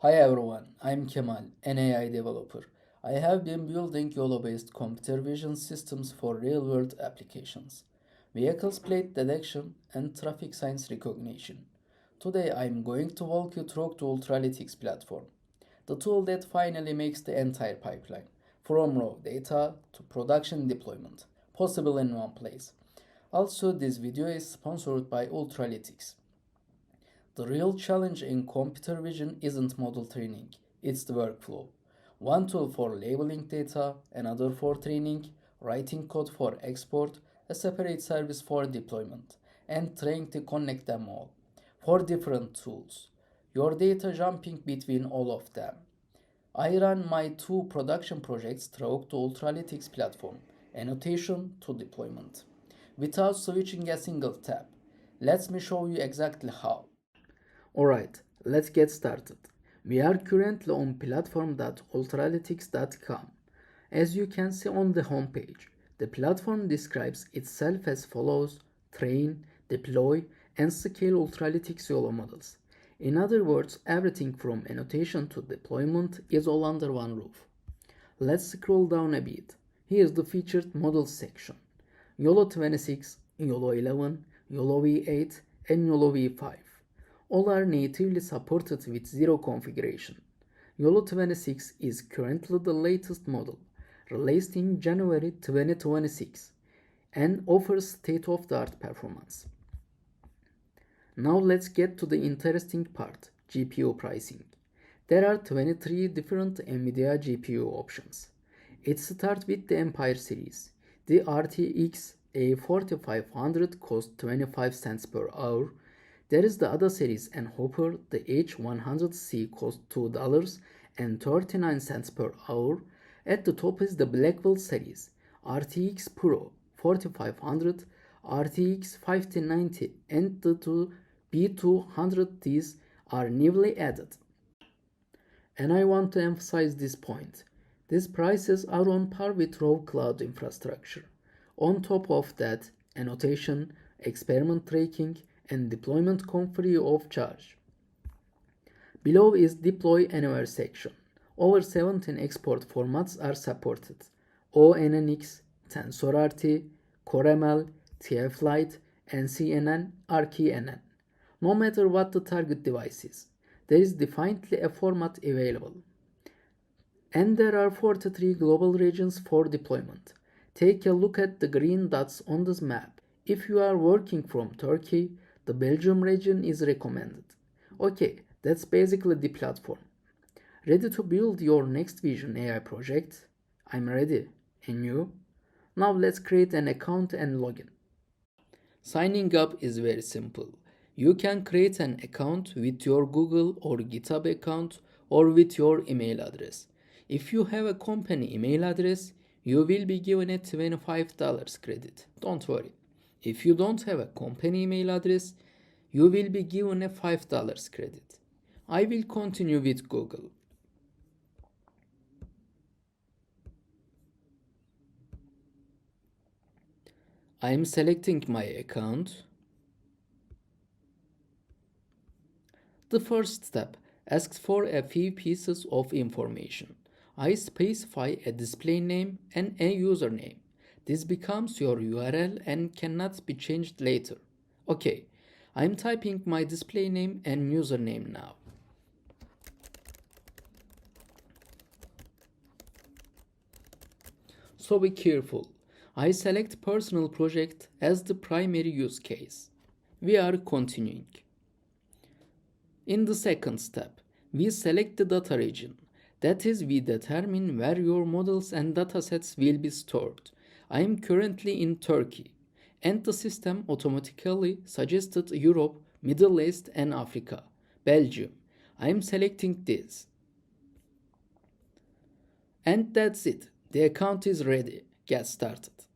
Hi everyone, I'm Kemal, an AI developer. I have been building YOLO-based computer vision systems for real-world applications, vehicles plate detection, and traffic signs recognition. Today I'm going to walk you through the Ultralytics Platform, the tool that finally makes the entire pipeline, from raw data to production deployment, possible in one place. Also, this video is sponsored by Ultralytics. The real challenge in computer vision isn't model training, it's the workflow. One tool for labeling data, another for training, writing code for export, a separate service for deployment, and trying to connect them all. Four different tools. Your data jumping between all of them. I run my two production projects through the Ultralytics platform, annotation to deployment, without switching a single tab. Let me show you exactly how. Alright, let's get started. We are currently on platform.ultralytics.com. As you can see on the homepage, the platform describes itself as follows: train, deploy, and scale Ultralytics YOLO models. In other words, everything from annotation to deployment is all under one roof. Let's scroll down a bit. Here's the featured models section: YOLO 26, YOLO 11, YOLO V8, and YOLO V5. All are natively supported with zero configuration. YOLO 26 is currently the latest model, released in January 2026, and offers state-of-the-art performance. Now let's get to the interesting part: GPU pricing. There are 23 different NVIDIA GPU options. It starts with the Empire series. The RTX A4500 costs 25 cents per hour. There is the Ada series and Hopper. The H100C costs $2.39 per hour. At the top is the Blackwell series, RTX Pro 4500, RTX 5090, and the two B200Ts are newly added. And I want to emphasize this point: these prices are on par with raw cloud infrastructure. On top of that, annotation, experiment tracking, and deployment come free of charge. Below is Deploy Anywhere section. Over 17 export formats are supported: ONNX, TensorRT, CoreML, TFLite, NCNN, RKNN. No matter what the target device is, there is definitely a format available. And there are 43 global regions for deployment. Take a look at the green dots on this map. If you are working from Turkey, the Belgium region is recommended. Okay, that's basically the platform. Ready to build your next Vision AI project? I'm ready. And you? Now let's create an account and login. Signing up is very simple. You can create an account with your Google or GitHub account or with your email address. If you have a company email address, you will be given a $25 credit. Don't worry. If you don't have a company email address, you will be given a $5 credit. I will continue with Google. I am selecting my account. The first step asks for a few pieces of information. I specify a display name and a username. This becomes your URL and cannot be changed later. Okay, I'm typing my display name and username now. So be careful. I select personal project as the primary use case. We are continuing. In the second step, we select the data region. That is, we determine where your models and datasets will be stored. I am currently in Turkey, and the system automatically suggested Europe, Middle East, and Africa. Belgium. I am selecting this. And that's it. The account is ready. Get started.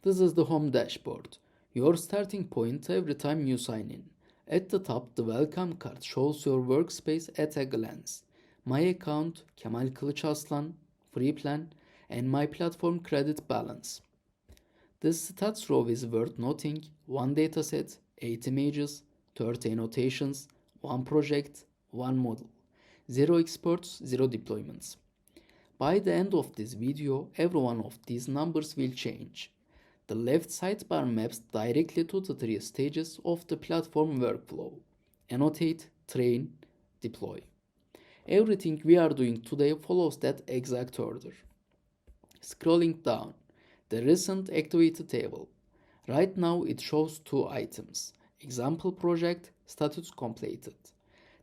This is the home dashboard, your starting point every time you sign in. At the top, the welcome card shows your workspace at a glance. My account, Kemal Kılıçarslan, free plan, and my platform credit balance. This stats row is worth noting: 1 dataset, 8 images, 30 annotations, one project, one model. 0 exports, 0 deployments. By the end of this video, every one of these numbers will change. The left sidebar maps directly to the 3 stages of the platform workflow: annotate, train, deploy. Everything we are doing today follows that exact order. Scrolling down, the recent activity table. Right now it shows 2 items: example project, status completed.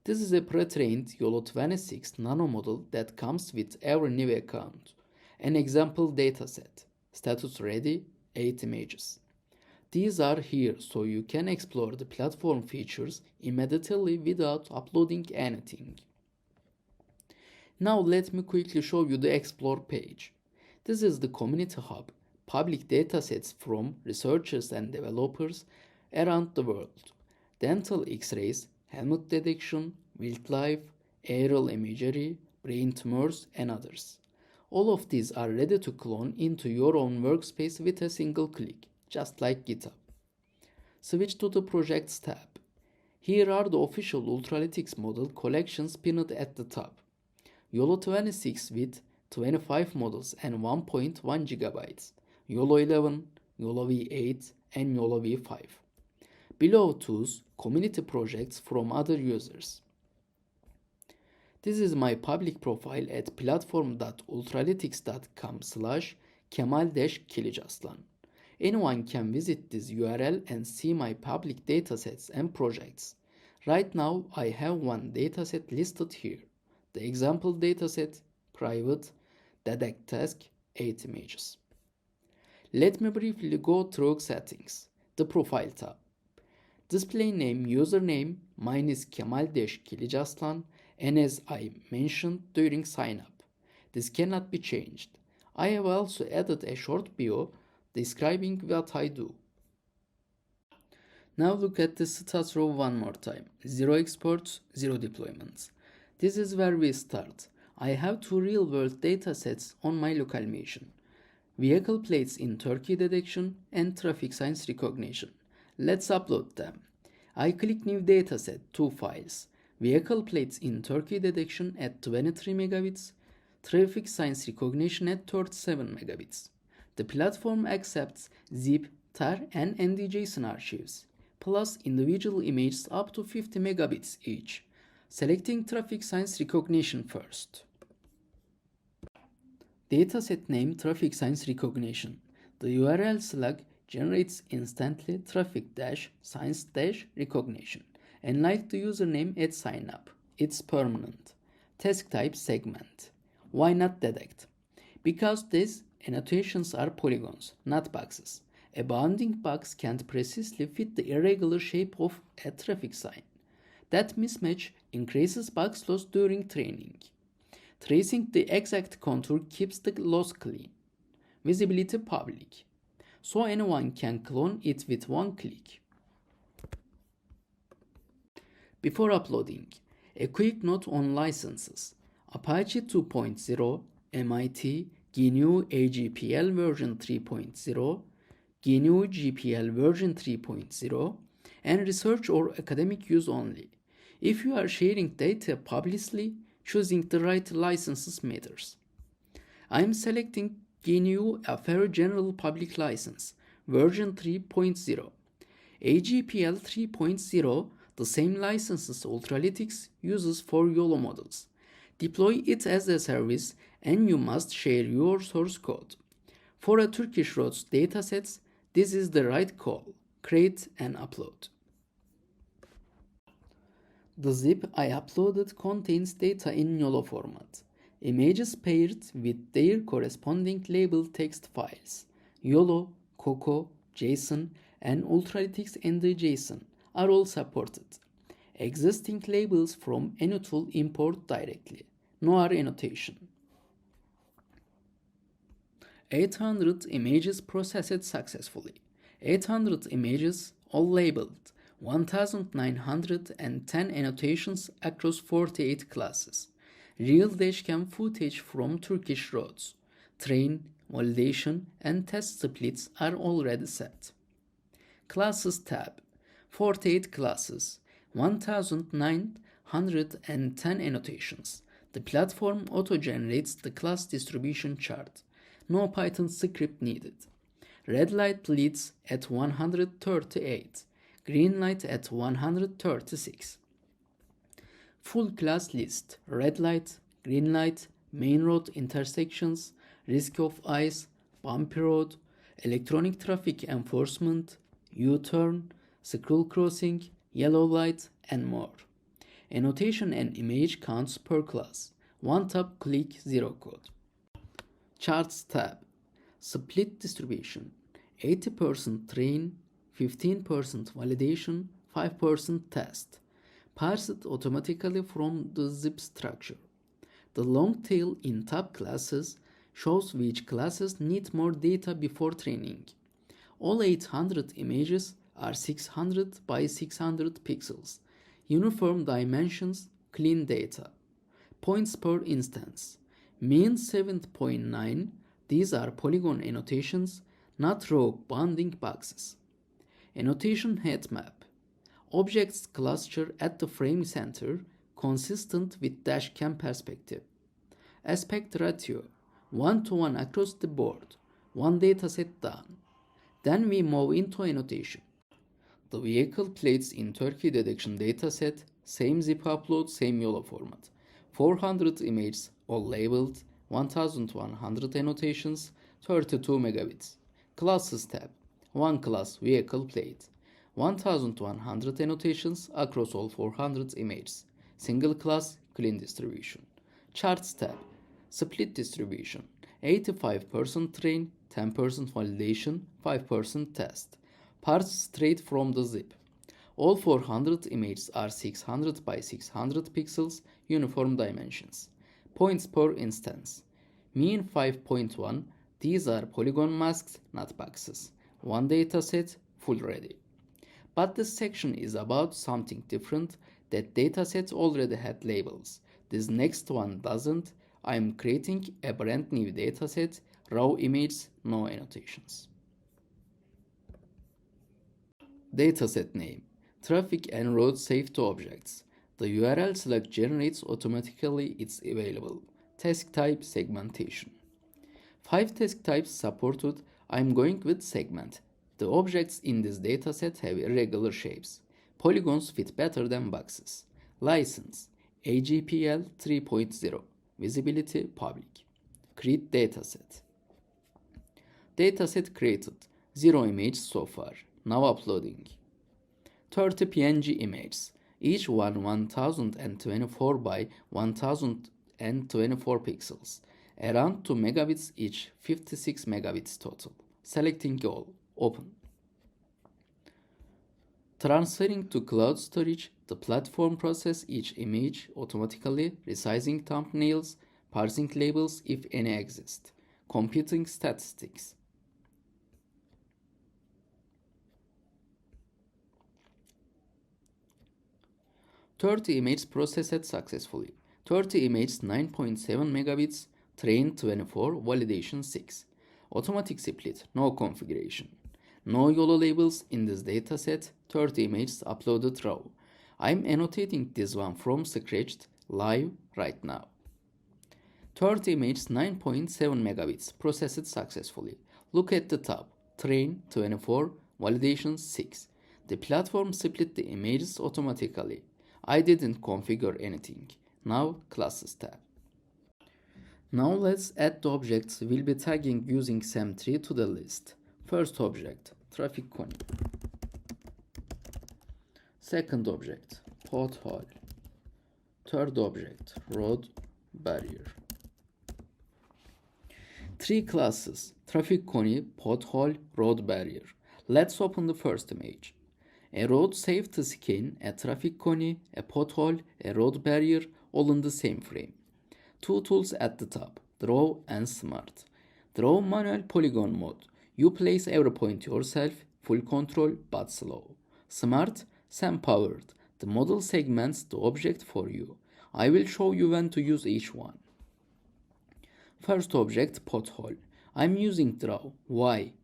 This is a pre-trained YOLO26 nano model that comes with every new account. An example dataset, status ready, 8 images. These are here so you can explore the platform features immediately without uploading anything. Now let me quickly show you the Explore page. This is the community hub, public datasets from researchers and developers around the world. Dental X-rays, helmet detection, wildlife, aerial imagery, brain tumors, and others. All of these are ready to clone into your own workspace with a single click, just like GitHub. Switch to the Projects tab. Here are the official Ultralytics model collections pinned at the top. YOLO26 with 25 models and 1.1 GB, YOLO11, YOLO V8, and YOLO V5. Below tools, community projects from other users. This is my public profile at platform.ultralytics.com/Kemal-Kilicaslan. Anyone can visit this URL and see my public datasets and projects. Right now I have one dataset listed here. The example dataset, private, detect task, 8 images. Let me briefly go through settings. The profile tab. Display name, username, mine is Kemal-Kilicaslan, and as I mentioned during sign up, this cannot be changed. I have also added a short bio describing what I do. Now look at the stat row one more time. 0 exports, 0 deployments. This is where we start. I have 2 real-world datasets on my local machine: vehicle plates in Turkey detection and traffic signs recognition. Let's upload them. I click new dataset, 2 files. Vehicle plates in Turkey detection at 23 megabits, traffic signs recognition at 37 megabits. The platform accepts zip, tar, and NDJSON archives, plus individual images up to 50 megabits each. Selecting traffic signs recognition first. Dataset name traffic signs recognition. The URL slug generates instantly traffic-signs-recognition, and like the username at signup, it's permanent. Task type segment. Why not detect? Because these annotations are polygons, not boxes. A bounding box can't precisely fit the irregular shape of a traffic sign. That mismatch increases box loss during training. Tracing the exact contour keeps the loss clean. Visibility public, so anyone can clone it with one click. Before uploading, a quick note on licenses. Apache 2.0, MIT, GNU AGPL version 3.0, GNU GPL version 3.0, and research or academic use only. If you are sharing data publicly, choosing the right licenses matters. I am selecting GNU AFER General Public License, version 3.0. AGPL 3.0, the same licenses Ultralytics uses for YOLO models. Deploy it as a service and you must share your source code. For a Turkish roads datasets, this is the right call. Create and upload. The zip I uploaded contains data in YOLO format. Images paired with their corresponding label text files. YOLO, COCO, JSON, and Ultralytics NDJSON are all supported. Existing labels from any tool import directly. No annotation. 800 images processed successfully. 800 images, all labeled. 1910 annotations across 48 classes. Real dashcam footage from Turkish roads. Train, validation, and test splits are already set. Classes tab. 48 classes. 1910 annotations. The platform auto-generates the class distribution chart. No Python script needed. Red light leads at 138. Green light at 136. Full class list: red light, green light, main road intersections, risk of ice, bumpy road, electronic traffic enforcement, U-turn, school crossing, yellow light, and more. Annotation and image counts per class. One tab click, zero code. Charts tab. Split distribution. 80% train, 15% validation, 5% test. Parsed automatically from the zip structure. The long tail in tab classes shows which classes need more data before training. All 800 images are 600 by 600 pixels. Uniform dimensions, clean data. Points per instance. Mean 7.9. These are polygon annotations, not rogue bounding boxes. Annotation head map. Objects cluster at the frame center, consistent with dashcam perspective. Aspect ratio, 1:1 across the board, one dataset down. Then we move into annotation. The vehicle plates in Turkey detection dataset, same zip upload, same YOLO format. 400 images, all labeled, 1100 annotations, 32 megabits. Classes tab, one class vehicle plate. 1100 annotations across all 400 images. Single class, clean distribution. Charts tab, split distribution. 85% train, 10% validation, 5% test. Parts straight from the zip. All 400 images are 600 by 600 pixels, uniform dimensions. Points per instance. Mean 5.1. These are polygon masks, not boxes. One dataset, full ready. But this section is about something different. That dataset already had labels. This next one doesn't. I am creating a brand new dataset, raw images, no annotations. Dataset name, traffic and road safety objects. The URL select generates automatically, it's available. Task type, segmentation. 5 task types supported. I'm going with segment. The objects in this dataset have irregular shapes. Polygons fit better than boxes. License, AGPL 3.0. Visibility, public. Create dataset. Dataset created. 0 images so far. Now uploading. 30 PNG images. Each one 1024 by 1024 pixels. Around 2 megabits each, 56 megabits total. Selecting all. Open. Transferring to cloud storage, the platform processes each image automatically, resizing thumbnails, parsing labels if any exist, computing statistics. "30 images processed successfully. 30 images 9.7 megabits, train 24, validation 6. Automatic split, no configuration. No YOLO labels in this dataset, 30 images uploaded raw. I'm annotating this one from scratch, live, right now. 30 images 9.7 megabits, processed successfully. Look at the tab, train 24, validation 6. The platform split the images automatically. I didn't configure anything. Now classes tab. Now let's add the objects we'll be tagging using SAM3 to the list. First object, traffic cone. Second object, pothole. Third object, road barrier. 3 classes, traffic cone, pothole, road barrier. Let's open the first image. A road safety skin, a traffic cone, a pothole, a road barrier, all in the same frame. 2 tools at the top, draw and smart. Draw manual polygon mode. You place every point yourself, full control but slow. Smart, SAM powered. The model segments the object for you. I will show you when to use each one. First object, pothole. I'm using draw. Why?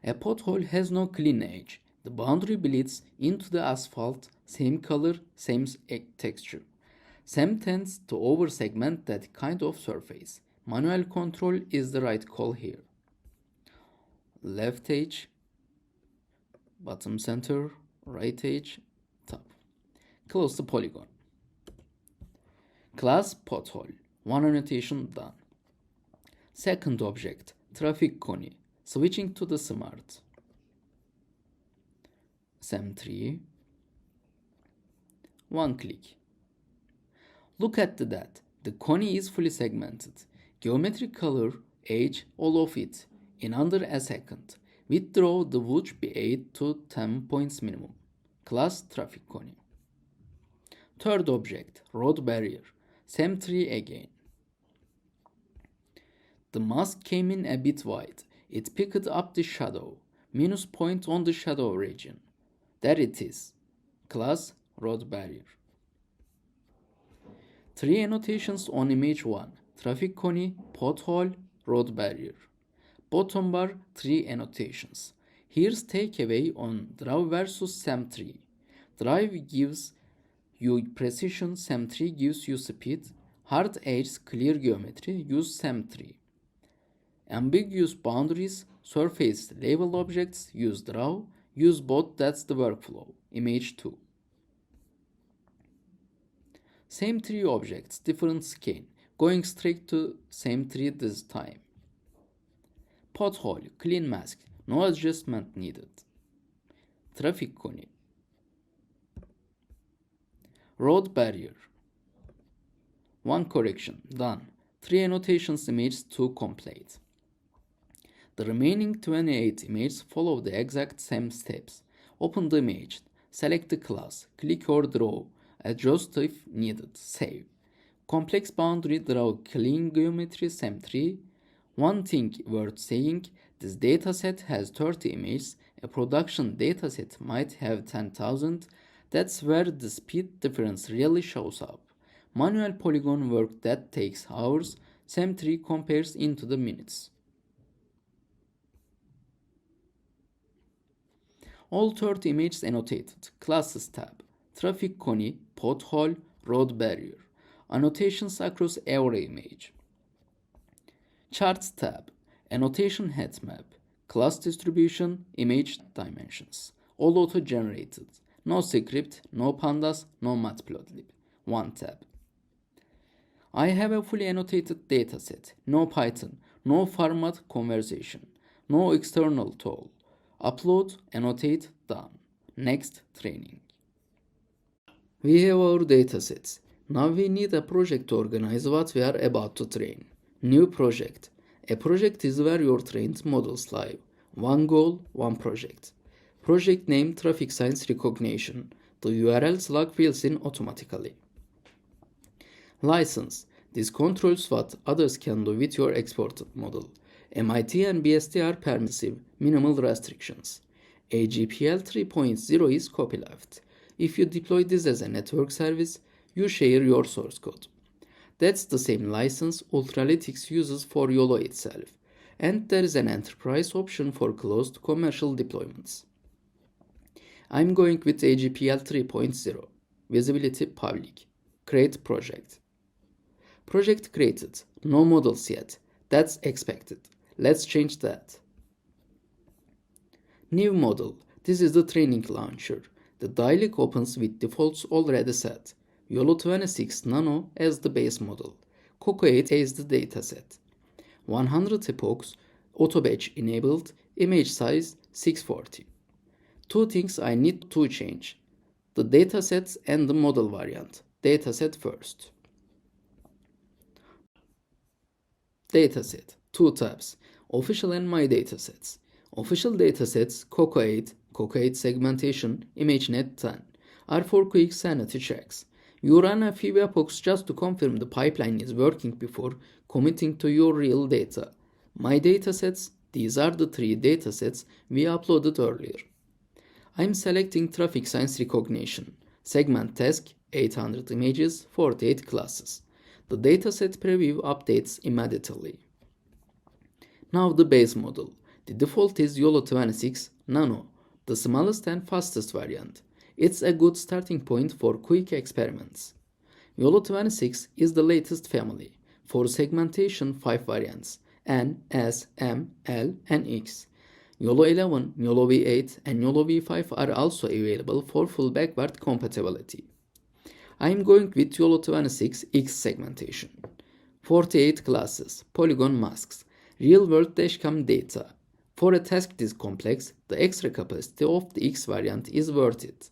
A pothole has no clean edge. The boundary bleeds into the asphalt, same color, same texture. SEM tends to over-segment that kind of surface. Manual control is the right call here. Left edge, bottom center, right edge, top. Close the polygon. Class pothole, one annotation done. Second object, traffic cone, switching to the smart. SEM3, one click. Look at that, the cone is fully segmented. Geometric color, age, all of it, in under a second. Withdraw the would be 8 to 10 points minimum. Class traffic cone. Third object, road barrier, SEM3 again. The mask came in a bit wide. It picked up the shadow. Minus point on the shadow region. There it is. Class road barrier. 3 annotations on image 1. Traffic cone, pothole, road barrier. Bottom bar 3 annotations. Here's takeaway on draw versus SEM3. Drive gives you precision, SEM3 gives you speed. Hard edges, clear geometry, use SEM3. Ambiguous boundaries, surface level objects, use draw. Use both, that's the workflow. Image 2. Same 3 objects, different skin. Going straight to same 3 this time. Pothole, clean mask, no adjustment needed. Traffic cone. Road barrier. 1 correction, done. 3 annotations, image 2 complete. The remaining 28 images follow the exact same steps. Open the image, select the class, click or draw, adjust if needed, save. Complex boundary draw clean geometry SEM3. One thing worth saying, this dataset has 30 images, a production dataset might have 10,000, that's where the speed difference really shows up. Manual polygon work that takes hours, SEM3 compares into the minutes. All 30 images annotated. Classes tab. Traffic cone, pothole, road barrier. Annotations across every image. Charts tab. Annotation head map. Class distribution, image dimensions. All auto-generated. No script, no pandas, no matplotlib. One tab. I have a fully annotated dataset. No Python, no format conversation, no external tool. Upload, annotate, done. Next, training. We have our datasets. Now we need a project to organize what we are about to train. New project. A project is where your trained models live. One goal, one project. Project name traffic signs recognition. The URL slug fills in automatically. License. This controls what others can do with your exported model. MIT and BSD are permissive, minimal restrictions. AGPL 3.0 is copyleft. If you deploy this as a network service, you share your source code. That's the same license Ultralytics uses for YOLO itself, and there is an enterprise option for closed commercial deployments. I'm going with AGPL 3.0. Visibility public. Create project. Project created. No models yet. That's expected. Let's change that. New model. This is the training launcher. The dialog opens with defaults already set. YOLO 26 Nano as the base model. Coco 8 as the dataset. 100 epochs, auto batch enabled, image size 640. Two things I need to change. The datasets and the model variant. Dataset first. Dataset. 2 tabs. Official and my datasets. Official datasets Coco 8, Coco 8 segmentation, ImageNet 10 are for quick sanity checks. You run a few epochs just to confirm the pipeline is working before committing to your real data. My datasets, these are the 3 datasets we uploaded earlier. I'm selecting traffic signs recognition. Segment task, 800 images, 48 classes. The dataset preview updates immediately. Now the base model. The default is YOLO 26 Nano, the smallest and fastest variant. It's a good starting point for quick experiments. YOLO 26 is the latest family. For segmentation, 5 variants: N, S, M, L, and X. YOLO 11, YOLO V8, and YOLO V5 are also available for full backward compatibility. I am going with YOLO 26 X segmentation. 48 classes, polygon masks, real-world dashcam data. For a task this complex, the extra capacity of the X variant is worth it.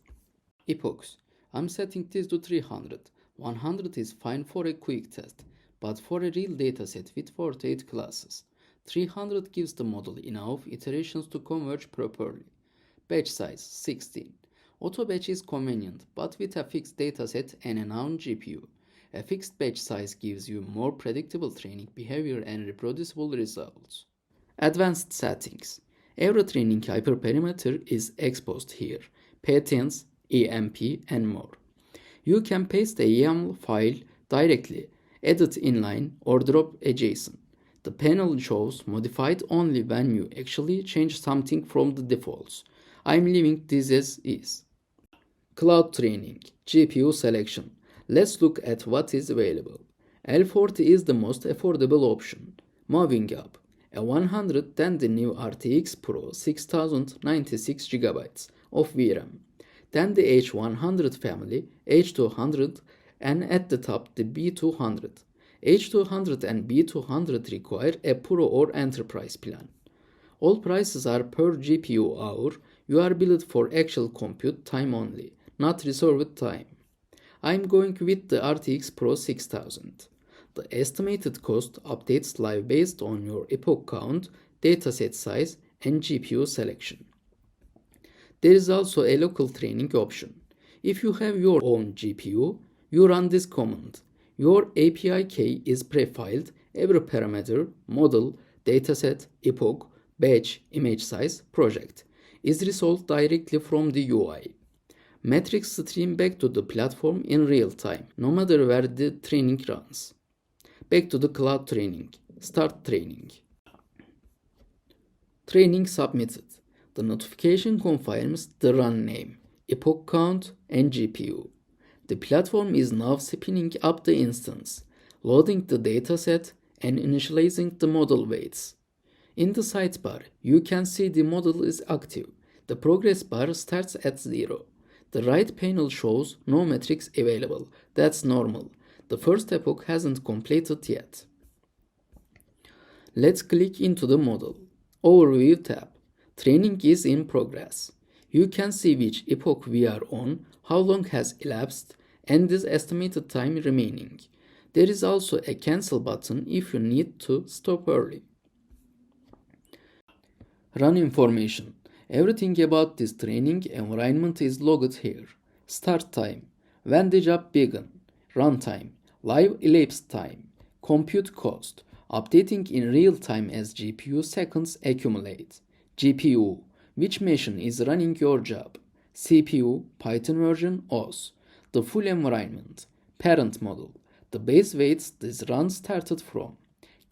Epochs. I'm setting this to 300. 100 is fine for a quick test, but for a real dataset with 48 classes, 300 gives the model enough iterations to converge properly. Batch size 16. Auto batch is convenient, but with a fixed dataset and a known GPU. A fixed batch size gives you more predictable training behavior and reproducible results. Advanced settings. Every training hyperparameter is exposed here: patents, EMP, and more. You can paste a YAML file directly, edit inline, or drop adjacent. The panel shows modified only when you actually change something from the defaults. I'm leaving this as is. Cloud training, GPU selection. Let's look at what is available. L40 is the most affordable option. Moving up, a 100, then the new RTX Pro 6096 GB of VRAM. Then the H100 family, H200, and at the top the B200. H200 and B200 require a Pro or Enterprise plan. All prices are per GPU hour. You are billed for actual compute time only, not reserved time. I'm going with the RTX Pro 6000. The estimated cost updates live based on your epoch count, dataset size, and GPU selection. There is also a local training option. If you have your own GPU, you run this command. Your API key is prefiled. Every parameter, model, dataset, epoch, batch, image size, project is resolved directly from the UI. Metrics stream back to the platform in real time, no matter where the training runs. Back to the cloud training. Start training. Training submitted. The notification confirms the run name, epoch count, and GPU. The platform is now spinning up the instance, loading the dataset, and initializing the model weights. In the sidebar, you can see the model is active. The progress bar starts at 0. The right panel shows no metrics available. That's normal. The first epoch hasn't completed yet. Let's click into the model. Overview tab. Training is in progress. You can see which epoch we are on, how long has elapsed, and this estimated time remaining. There is also a cancel button if you need to stop early. Run information. Everything about this training environment is logged here. Start time, when the job began, runtime, live elapsed time, compute cost, updating in real time as GPU seconds accumulate. GPU, which machine is running your job. CPU, Python version, OS. The full environment. Parent model. The base weights this run started from.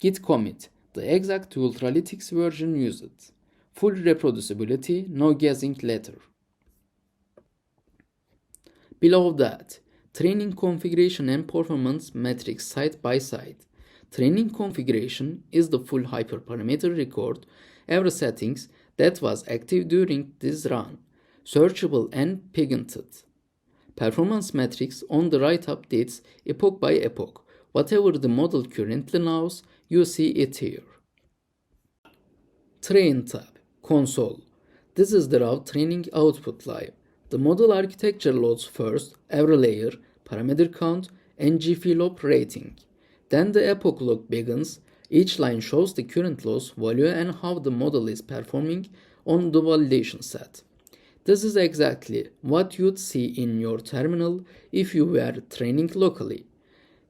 Git commit. The exact Ultralytics version used. Full reproducibility, no guessing later. Below that, training configuration and performance metrics side by side. Training configuration is the full hyperparameter record, every settings that was active during this run, searchable and pinged. Performance metrics on the right updates epoch by epoch. Whatever the model currently knows, you see it here. Train tab, console. This is the raw training output live. The model architecture loads first, every layer, parameter count, and GFLOP rating. Then the epoch log begins. Each line shows the current loss value and how the model is performing on the validation set. This is exactly what you'd see in your terminal if you were training locally.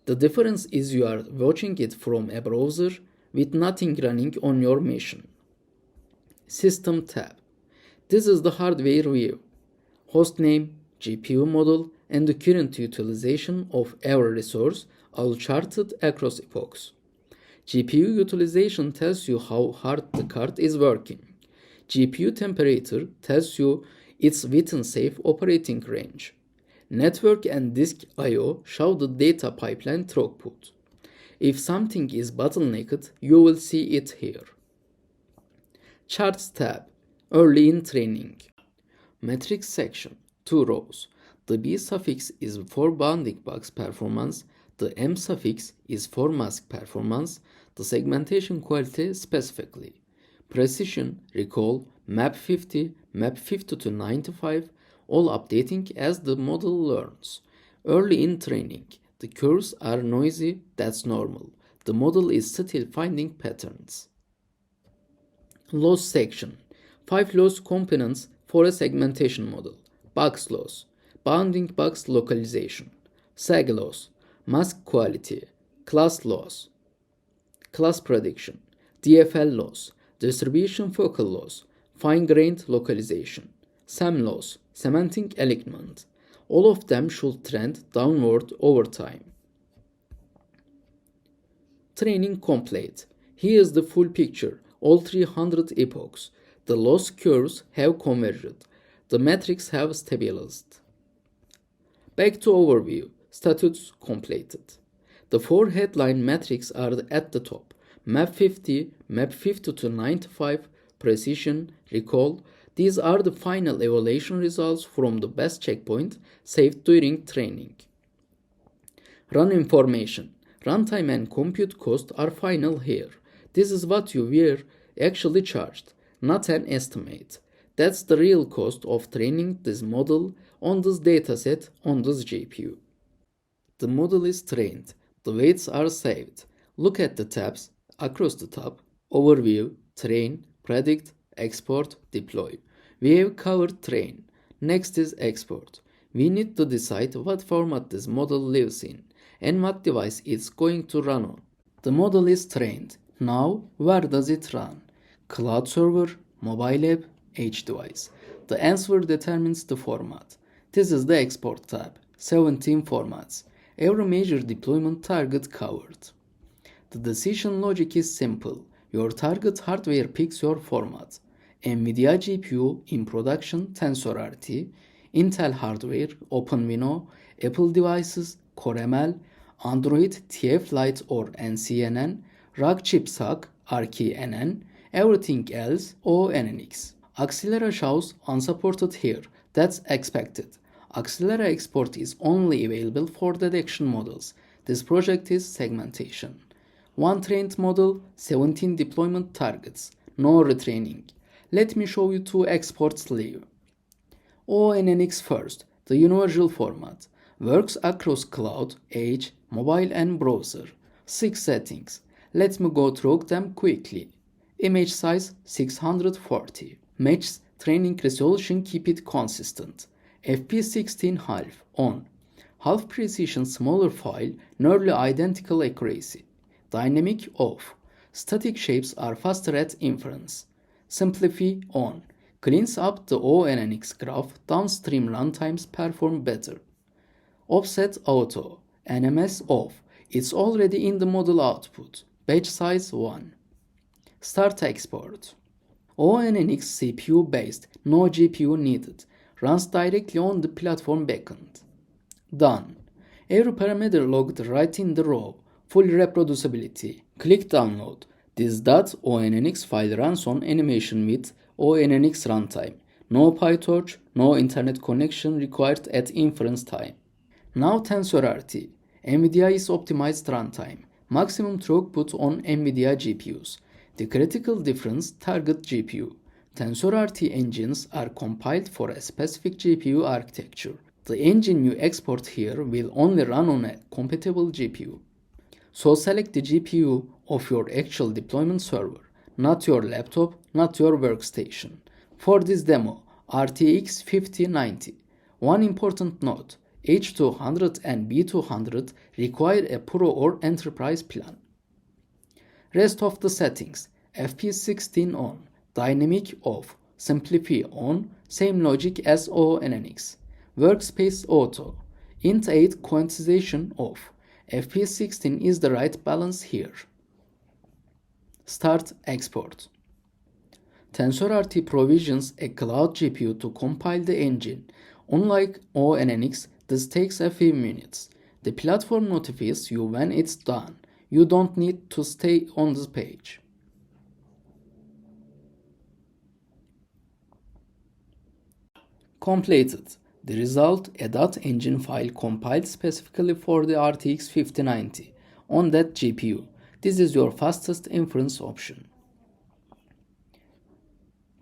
The difference is you are watching it from a browser with nothing running on your machine. System tab. This is the hardware view. Hostname, GPU model, and the current utilization of every resource all charted across epochs. GPU utilization tells you how hard the card is working. GPU temperature tells you it's within safe operating range. Network and disk I/O show the data pipeline throughput. If something is bottlenecked, you will see it here. Charts tab, early in training. Metrics section, 2 rows. The B suffix is for bounding box performance, the M suffix is for mask performance, the segmentation quality specifically. Precision, recall, map 50, map 50 to 95, all updating as the model learns. Early in training, the curves are noisy, that's normal. The model is still finding patterns. Loss section, 5 loss components for a segmentation model. Box loss, bounding box localization, sag loss, mask quality, class loss, class prediction, TFL loss, distribution focal loss, fine-grained localization, SEM loss, semantic alignment. All of them should trend downward over time. Training complete. Here's the full picture, all 300 epochs. The loss curves have converged. The metrics have stabilized. Back to overview. Status completed. The 4 headline metrics are at the top. Map 50, map 50 to 95, precision, recall. These are the final evaluation results from the best checkpoint saved during training. Run information. Runtime and compute cost are final here. This is what you were actually charged, not an estimate. That's the real cost of training this model on this dataset on this GPU. The model is trained. The weights are saved. Look at the tabs across the top. Overview, train, predict, export, deploy. We have covered train. Next is export. We need to decide what format this model lives in and what device it's going to run on. The model is trained. Now, where does it run? Cloud server, mobile app, edge device. The answer determines the format. This is the export tab. 17 formats. Every major deployment target covered. The decision logic is simple. Your target hardware picks your format. NVIDIA GPU in production TensorRT, Intel hardware OpenVINO, Apple devices CoreML, Android TFLite or NCNN, RAG chip SAC RKNN, everything else ONNX. Axelera shows unsupported here. That's expected. Axelera export is only available for detection models. This project is segmentation. One trained model, 17 deployment targets. No retraining. Let me show you 2 exports live. ONNX first, the universal format. Works across cloud, edge, mobile and browser. 6 settings. Let me go through them quickly. Image size 640. Match training resolution, keep it consistent. FP16 half on. Half precision smaller file, nearly identical accuracy. Dynamic off. Static shapes are faster at inference. Simplify on. Cleans up the ONNX graph, downstream runtimes perform better. Offset auto. NMS off. It's already in the model output. Batch size 1. Start export. ONNX CPU based, no GPU needed. Runs directly on the platform backend. Done. Every parameter logged right in the row. Full reproducibility. Click download. This .ONNX file runs on animation with ONNX runtime. No PyTorch, no internet connection required at inference time. Now TensorRT. NVIDIA is optimized runtime. Maximum throughput on NVIDIA GPUs. The critical difference target GPU. TensorRT engines are compiled for a specific GPU architecture. The engine you export here will only run on a compatible GPU. So select the GPU of your actual deployment server, not your laptop, not your workstation. For this demo, RTX 5090. One important note, H200 and B200 require a Pro or Enterprise plan. Rest of the settings, FP16 on, Dynamic off, Simplify on, same logic as ONNX. Workspace auto, Int8 quantization off. FP16 is the right balance here. Start export. TensorRT provisions a cloud GPU to compile the engine. Unlike ONNX, this takes a few minutes. The platform notifies you when it's done. You don't need to stay on this page. Completed. The result, a .engine file compiled specifically for the RTX 5090 on that GPU. This is your fastest inference option.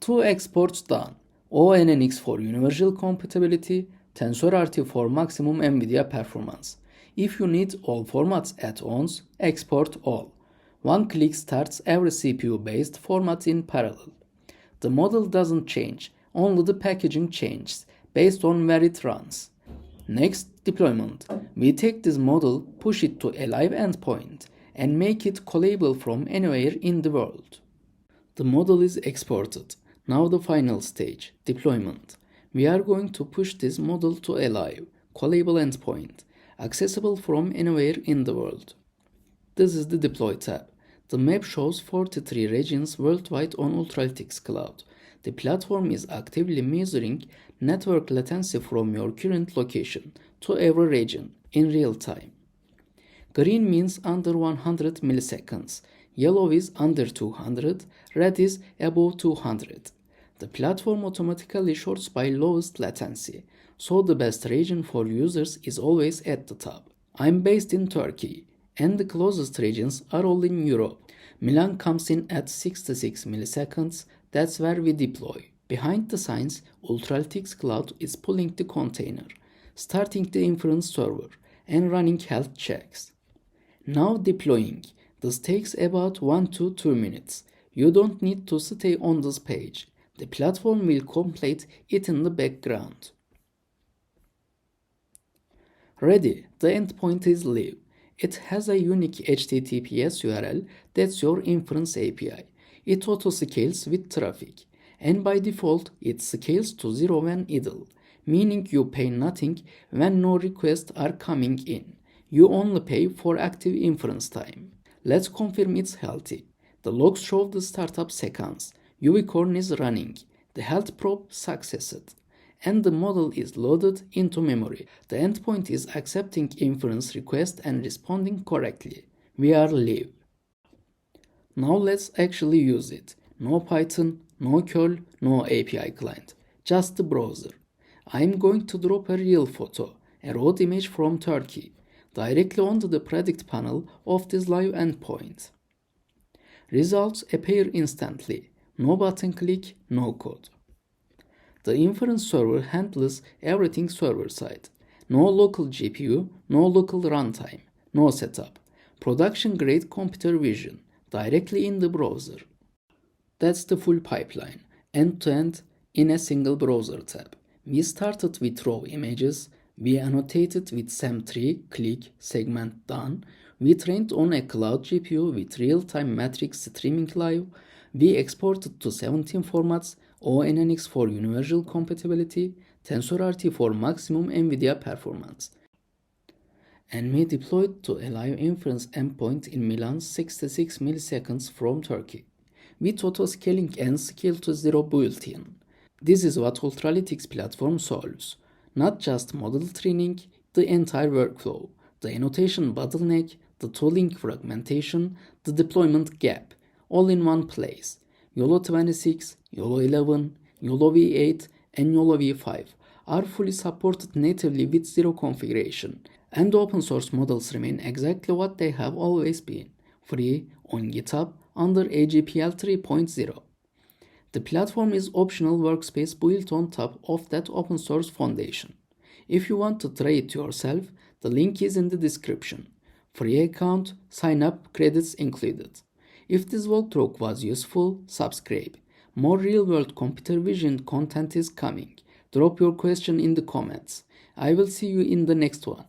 2 exports done. ONNX for universal compatibility, TensorRT for maximum NVIDIA performance. If you need all formats at once, export all. One click starts every CPU-based format in parallel. The model doesn't change, only the packaging changes based on where it runs. Next, deployment. We take this model, push it to a live endpoint, and make it callable from anywhere in the world. The model is exported. Now the final stage, deployment. We are going to push this model to a live, callable endpoint, accessible from anywhere in the world. This is the Deploy tab. The map shows 43 regions worldwide on Ultralytics Cloud. The platform is actively measuring network latency from your current location to every region in real time. Green means under 100 milliseconds, yellow is under 200, red is above 200. The platform automatically sorts by lowest latency, so the best region for users is always at the top. I'm based in Turkey, and the closest regions are all in Europe. Milan comes in at 66 milliseconds, that's where we deploy. Behind the scenes, Ultralytics Cloud is pulling the container, starting the inference server, and running health checks. Now deploying. This takes about 1 to 2 minutes. You don't need to stay on this page. The platform will complete it in the background. Ready, the endpoint is live. It has a unique HTTPS URL, that's your inference API. It auto-scales with traffic, and by default it scales to 0 when idle, meaning you pay nothing when no requests are coming in. You only pay for active inference time. Let's confirm it's healthy. The logs show the startup seconds. Unicorn is running, the health probe successed, and the model is loaded into memory. The endpoint is accepting inference request and responding correctly. We are live. Now let's actually use it. No Python, no curl, no API client, just the browser. I'm going to drop a real photo, a raw image from Turkey, directly onto the predict panel of this live endpoint. Results appear instantly. No button click, no code. The inference server handles everything server side. No local GPU, no local runtime, no setup. Production grade computer vision, directly in the browser. That's the full pipeline, end to end in a single browser tab. We started with raw images, we annotated with SAM3, click, segment done. We trained on a cloud GPU with real-time matrix streaming live. We exported to 17 formats, ONNX for universal compatibility, TensorRT for maximum NVIDIA performance. And we deployed to a live inference endpoint in Milan 66 milliseconds from Turkey, with auto-scaling and scale to 0 built-in. This is what Ultralytics Platform solves. Not just model training, the entire workflow, the annotation bottleneck, the tooling fragmentation, the deployment gap, all in one place. YOLO 26, YOLO 11, YOLO V8, and YOLO V5 are fully supported natively with zero configuration, and open source models remain exactly what they have always been, free on GitHub under AGPL 3.0. The platform is optional workspace built on top of that open source foundation. If you want to try it yourself, the link is in the description. Free account, sign up, credits included. If this walkthrough was useful, subscribe. More real-world computer vision content is coming. Drop your question in the comments. I will see you in the next one.